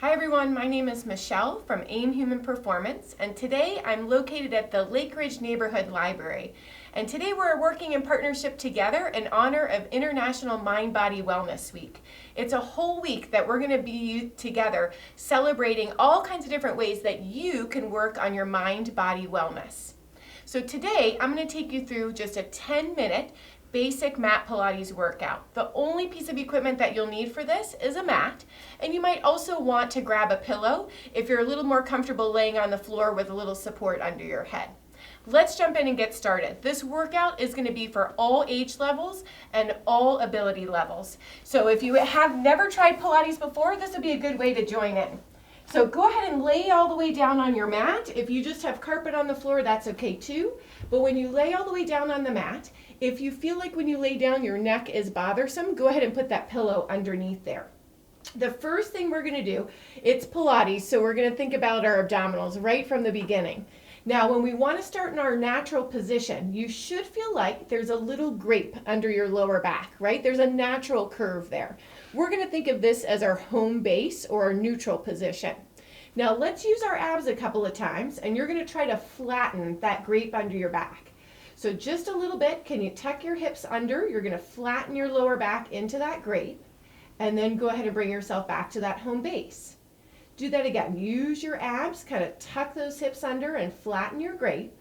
Hi everyone, my name is Michelle from AIM Human Performance, and today I'm located at the Lake Ridge Neighborhood Library. And today we're working in partnership together in honor of International Mind Body Wellness Week. It's a whole week that we're going to be together celebrating all kinds of different ways that you can work on your mind-body wellness. So today I'm going to take you through just a 10-minute basic mat Pilates workout. The only piece of equipment that you'll need for this is a mat, and you might also want to grab a pillow if you're a little more comfortable laying on the floor with a little support under your head. Let's jump in and get started. This workout is going to be for all age levels and all ability levels. So if you have never tried Pilates before, this would be a good way to join in. So go ahead and lay all the way down on your mat. If you just have carpet on the floor, that's okay too. But when you lay all the way down on the mat, if you feel like when you lay down your neck is bothersome, go ahead and put that pillow underneath there. The first thing we're going to do, it's Pilates, so we're going to think about our abdominals right from the beginning. Now, when we want to start in our natural position, you should feel like there's a little grape under your lower back, right? There's a natural curve there. We're going to think of this as our home base or our neutral position. Now, let's use our abs a couple of times, and you're going to try to flatten that grape under your back. So just a little bit, can you tuck your hips under? You're going to flatten your lower back into that grape, and then go ahead and bring yourself back to that home base. Do that again. Use your abs, kind of tuck those hips under and flatten your grape,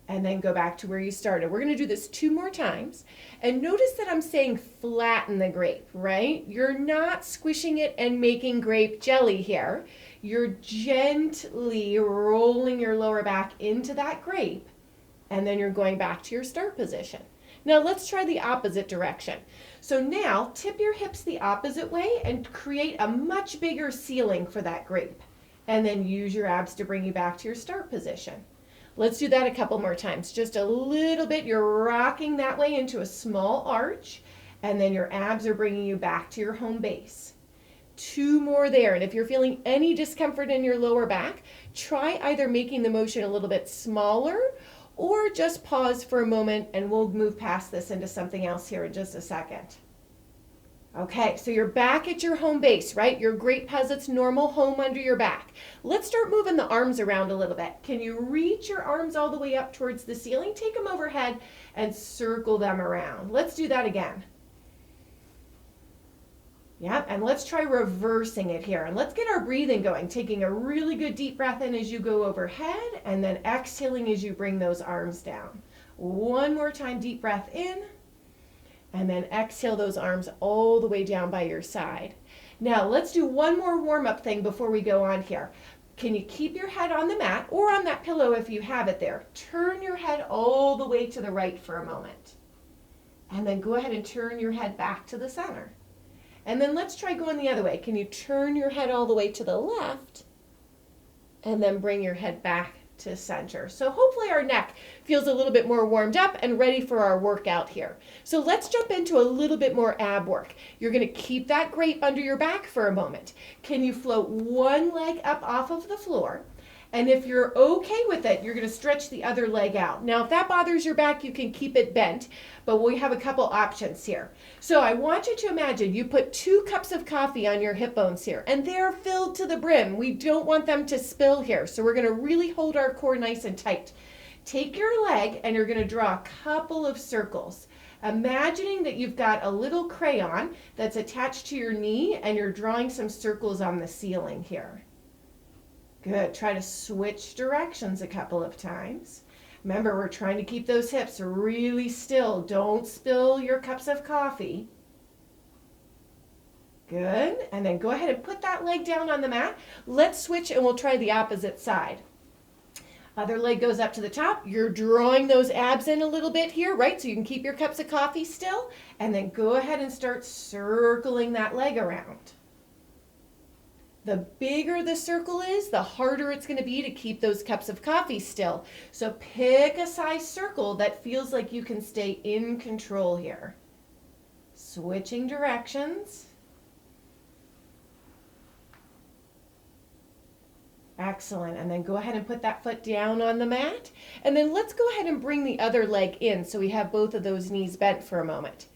and then go back to where you started. We're going to do this 2 more times, and notice that I'm saying flatten the grape, right? You're not squishing it and making grape jelly here. You're gently rolling your lower back into that grape, and then you're going back to your start position. Now let's try the opposite direction. So now tip your hips the opposite way and create a much bigger ceiling for that grape. And then use your abs to bring you back to your start position. Let's do that a couple more times. Just a little bit. You're rocking that way into a small arch, and then your abs are bringing you back to your home base. 2 more there. And if you're feeling any discomfort in your lower back, try either making the motion a little bit smaller or just pause for a moment, and we'll move past this into something else here in just a second. Okay, so you're back at your home base, right? Your grape has its normal home under your back. Let's start moving the arms around a little bit. Can you reach your arms all the way up towards the ceiling? Take them overhead and circle them around. Let's do that again. Yep, and let's try reversing it here. And let's get our breathing going, taking a really good deep breath in as you go overhead, and then exhaling as you bring those arms down. 1 more time, deep breath in, and then exhale those arms all the way down by your side. Now, let's do 1 more warm-up thing before we go on here. Can you keep your head on the mat or on that pillow if you have it there? Turn your head all the way to the right for a moment. And then go ahead and turn your head back to the center. And then let's try going the other way. Can you turn your head all the way to the left and then bring your head back to center? So hopefully our neck feels a little bit more warmed up and ready for our workout here. So let's jump into a little bit more ab work. You're going to keep that grape under your back for a moment. Can you float one leg up off of the floor? And if you're okay with it, you're going to stretch the other leg out. Now, if that bothers your back, you can keep it bent, but we have a couple options here. So I want you to imagine you put 2 cups of coffee on your hip bones here, and they're filled to the brim. We don't want them to spill here, so we're going to really hold our core nice and tight. Take your leg, and you're going to draw a couple of circles. Imagining that you've got a little crayon that's attached to your knee, and you're drawing some circles on the ceiling here. Good. Try to switch directions a couple of times. Remember, we're trying to keep those hips really still. Don't spill your cups of coffee. Good. And then go ahead and put that leg down on the mat. Let's switch and we'll try the opposite side. Other leg goes up to the top. You're drawing those abs in a little bit here, right? So you can keep your cups of coffee still. And then go ahead and start circling that leg around. The bigger the circle is, the harder it's going to be to keep those cups of coffee still. So pick a size circle that feels like you can stay in control here. Switching directions. Excellent. And then go ahead and put that foot down on the mat. And then let's go ahead and bring the other leg in so we have both of those knees bent for a moment.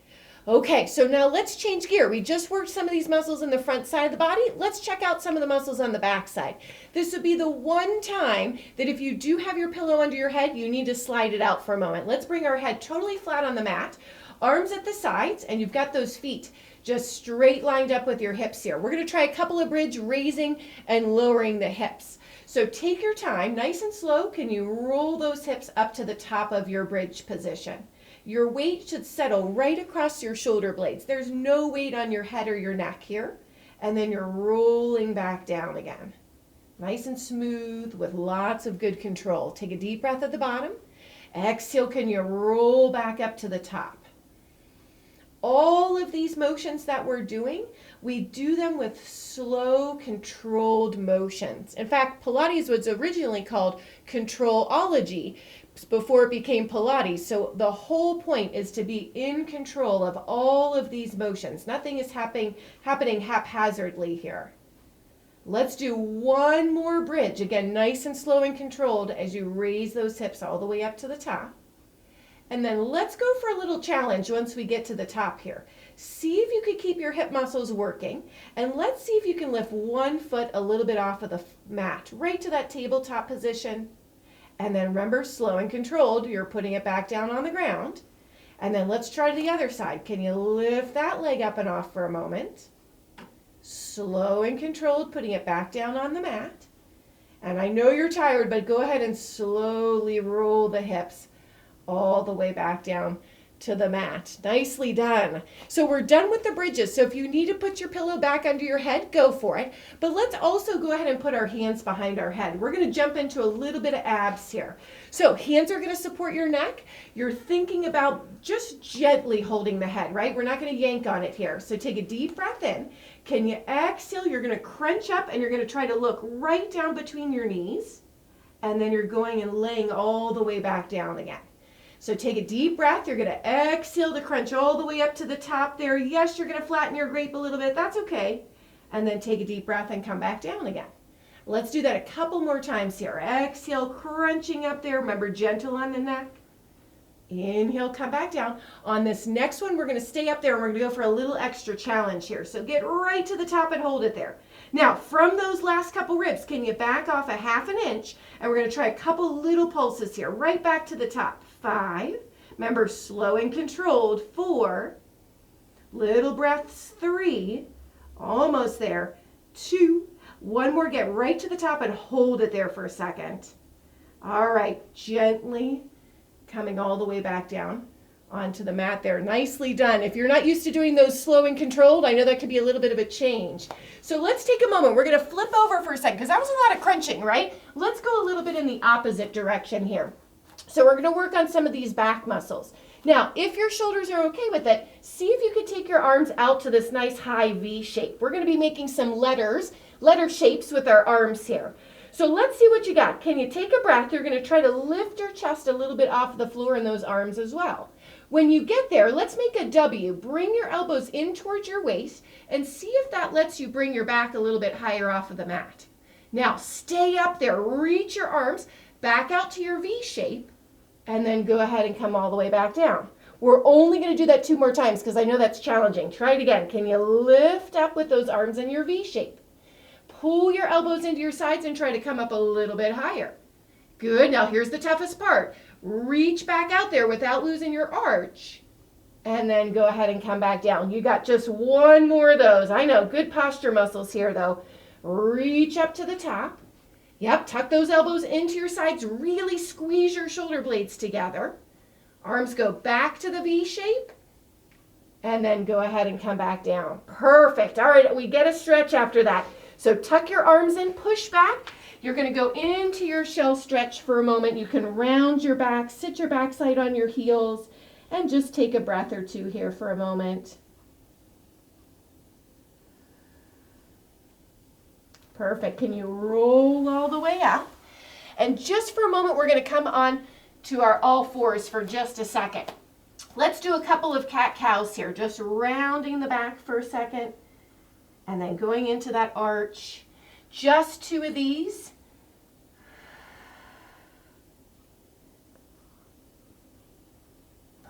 Okay, so now let's change gear. We just worked some of these muscles in the front side of the body. Let's check out some of the muscles on the back side. This would be the one time that if you do have your pillow under your head, you need to slide it out for a moment. Let's bring our head totally flat on the mat, arms at the sides, and you've got those feet just straight lined up with your hips here. We're going to try a couple of bridge, raising and lowering the hips. So take your time, nice and slow. Can you roll those hips up to the top of your bridge position? Your weight should settle right across your shoulder blades. There's no weight on your head or your neck here. And then you're rolling back down again. Nice and smooth with lots of good control. Take a deep breath at the bottom. Exhale, can you roll back up to the top? All of these motions that we're doing, we do them with slow, controlled motions. In fact, Pilates was originally called controlology before it became Pilates. So the whole point is to be in control of all of these motions. Nothing is happening haphazardly here. Let's do one more bridge. Again, nice and slow and controlled as you raise those hips all the way up to the top. And then let's go for a little challenge once we get to the top here. See if you can keep your hip muscles working. And let's see if you can lift one foot a little bit off of the mat, right to that tabletop position. And then remember, slow and controlled, you're putting it back down on the ground. And then let's try the other side. Can you lift that leg up and off for a moment? Slow and controlled, putting it back down on the mat. And I know you're tired, but go ahead and slowly roll the hips all the way back down to the mat. Nicely done. So we're done with the bridges. So if you need to put your pillow back under your head, go for it. But let's also go ahead and put our hands behind our head. We're going to jump into a little bit of abs here. So hands are going to support your neck. You're thinking about just gently holding the head, right? We're not going to yank on it here. So take a deep breath in. Can you exhale? You're going to crunch up and you're going to try to look right down between your knees. And then you're going and laying all the way back down again. So take a deep breath. You're going to exhale to crunch all the way up to the top there. Yes, you're going to flatten your grape a little bit. That's okay. And then take a deep breath and come back down again. Let's do that a couple more times here. Exhale, crunching up there. Remember, gentle on the neck. Inhale, come back down. On this next one, we're going to stay up there and we're going to go for a little extra challenge here. So get right to the top and hold it there. Now, from those last couple ribs, can you back off a half an inch? And we're going to try a couple little pulses here, right back to the top. 5. Remember, slow and controlled. 4. Little breaths. 3. Almost there. 2. One more. Get right to the top and hold it there for a second. All right. Gently coming all the way back down onto the mat there. Nicely done. If you're not used to doing those slow and controlled, I know that could be a little bit of a change. So let's take a moment. We're going to flip over for a second because that was a lot of crunching, right? Let's go a little bit in the opposite direction here. So we're going to work on some of these back muscles. Now, if your shoulders are okay with it, see if you could take your arms out to this nice high V shape. We're going to be making some letter shapes with our arms here. So let's see what you got. Can you take a breath? You're going to try to lift your chest a little bit off the floor in those arms as well. When you get there, let's make a W. Bring your elbows in towards your waist and see if that lets you bring your back a little bit higher off of the mat. Now, stay up there. Reach your arms back out to your V shape. And then go ahead and come all the way back down. We're only going to do that 2 more times because I know that's challenging. Try it again. Can you lift up with those arms in your V shape? Pull your elbows into your sides and try to come up a little bit higher. Good. Now here's the toughest part. Reach back out there without losing your arch. And then go ahead and come back down. You got just 1 more of those. I know. Good posture muscles here though. Reach up to the top. Yep, tuck those elbows into your sides. Really squeeze your shoulder blades together. Arms go back to the V shape. And then go ahead and come back down. Perfect. All right, we get a stretch after that. So tuck your arms in, push back. You're going to go into your shell stretch for a moment. You can round your back, sit your backside on your heels, and just take a breath or 2 here for a moment. Perfect. Can you roll all the way up? And just for a moment, we're going to come on to our all fours for just a second. Let's do a couple of cat-cows here, just rounding the back for a second and then going into that arch. Just 2 of these.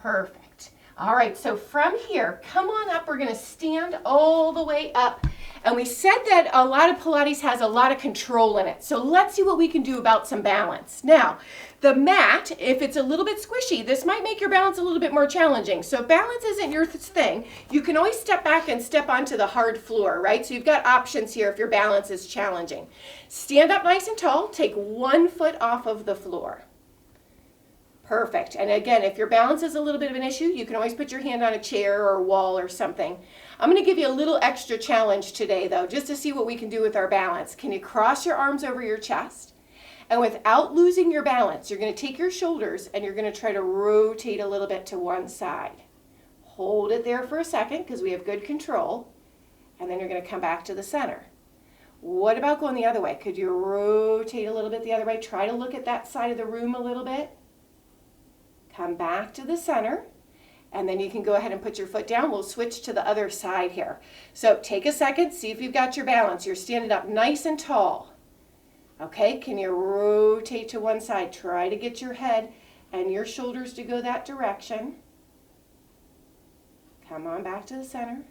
Perfect. All right, so from here, come on up. We're gonna stand all the way up. And we said that a lot of Pilates has a lot of control in it. So let's see what we can do about some balance. Now, the mat, if it's a little bit squishy, this might make your balance a little bit more challenging. So if balance isn't your thing, you can always step back and step onto the hard floor, right? So you've got options here if your balance is challenging. Stand up nice and tall, take 1 foot off of the floor. Perfect. And again, if your balance is a little bit of an issue, you can always put your hand on a chair or a wall or something. I'm going to give you a little extra challenge today, though, just to see what we can do with our balance. Can you cross your arms over your chest? And without losing your balance, you're going to take your shoulders and you're going to try to rotate a little bit to one side. Hold it there for a second because we have good control. And then you're going to come back to the center. What about going the other way? Could you rotate a little bit the other way? Try to look at that side of the room a little bit. Come back to the center, and then you can go ahead and put your foot down. We'll switch to the other side here. So take a second, see if you've got your balance. You're standing up nice and tall. Okay, can you rotate to one side? Try to get your head and your shoulders to go that direction. Come on back to the center.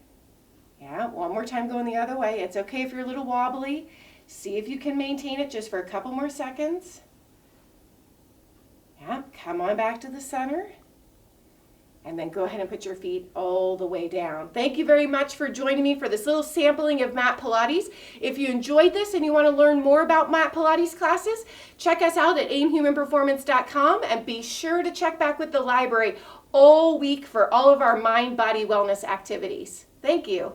Yeah, one more time going the other way. It's okay if you're a little wobbly. See if you can maintain it just for a couple more seconds. Yeah, come on back to the center. And then go ahead and put your feet all the way down. Thank you very much for joining me for this little sampling of mat Pilates. If you enjoyed this and you want to learn more about mat Pilates classes, check us out at aimhumanperformance.com and be sure to check back with the library all week for all of our mind-body wellness activities. Thank you.